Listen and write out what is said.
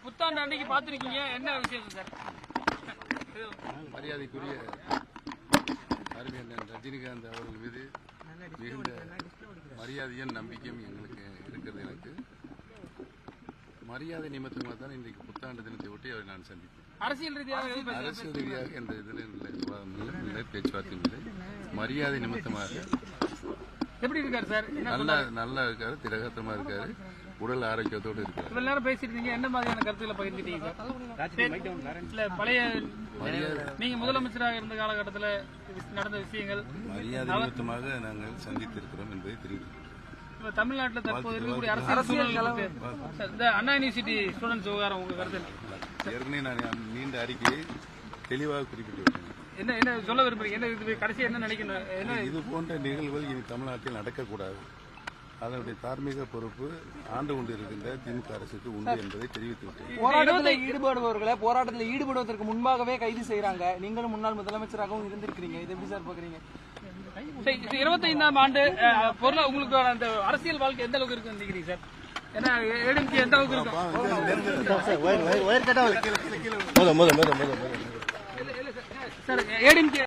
புத்தாண்டு அன்னைக்கு பாத்திருக்கீங்க, என்ன விசேஷம் சார்? மரியாதைக்குரிய அறிவியல் ரஜினிகாந்த் அவர்கள் மீது மிகுந்த மரியாதையும் நம்பிக்கையும் எங்களுக்கு இருக்கிறது. எனக்கு மரியாதை நிமித்தமாக தான் இன்றைக்கு புத்தாண்டு தினத்தை ஒட்டி அவரை நான் சந்தித்தேன். அரசியல் ரீதியாக எந்த இதில் இல்லை, பேச்சுவார்த்தை இல்லை. மரியாதை நிமித்தமாக எப்படி இருக்காரு சார்? நல்லா இருக்காரு, திரகத்தமா இருக்காரு, உடல் ஆரோக்கியத்தோடு இருக்காரு. இவ்வளவு நேரம் பேசிருந்தீங்க, என்ன மாதிரியான கருத்துக்களை பகிர்ந்துட்டீங்க சார்? பழைய நீங்க முதலமைச்சராக இருந்த காலகட்டத்தில் நடந்த விஷயங்கள் மரியாதை நிமித்தமாக நாங்கள் சந்தித்திருக்கிறோம் என்பதை தெரிவிக்கிறோம். தமிழ்நாட்டில் தற்போது இருக்கக்கூடிய அரசியல் சூழல் இந்த அண்ணா யூனிவர்சிட்டி ஸ்டூடெண்ட்ஸ் விவகாரம் உங்க கருத்து? ஏற்கனவே நான் நீண்ட அறிக்கையை தெளிவாக குறிப்பிட்டு என்ன சொல்ல விரும்புறீங்க? என்ன இது கடைசி என்ன நினைக்கணும்? இது போன்ற நிகழ்வுகள் இனி தமிழ்நாட்டில் நடக்கக்கூடாது. அதனுடைய தார்மீக பொறுப்பு ஆண்டு கொண்டிருக்கின்ற திமுக அரசுக்கு உண்டு என்பதை தெரிவித்துவிட்டேன். போராட்டத்தில் ஈடுபடுவதற்கு முன்பாகவே கைது செய்யறாங்க. நீங்களும் முன்னாள் முதலமைச்சராகவும் இருந்திருக்கிறீங்க, இது எப்படி சார் பாக்குறீங்க? 25ஆம் ஆண்டு பொருளா உங்களுக்கு அந்த அரசியல் வாழ்க்கை எந்த அளவுக்கு இருக்கு நினைக்கிறீங்க சார்? ஏன்னா ஏடிஎம்கே எந்த அளவுக்கு இருக்கும் சார்? ஏடிஎம்கே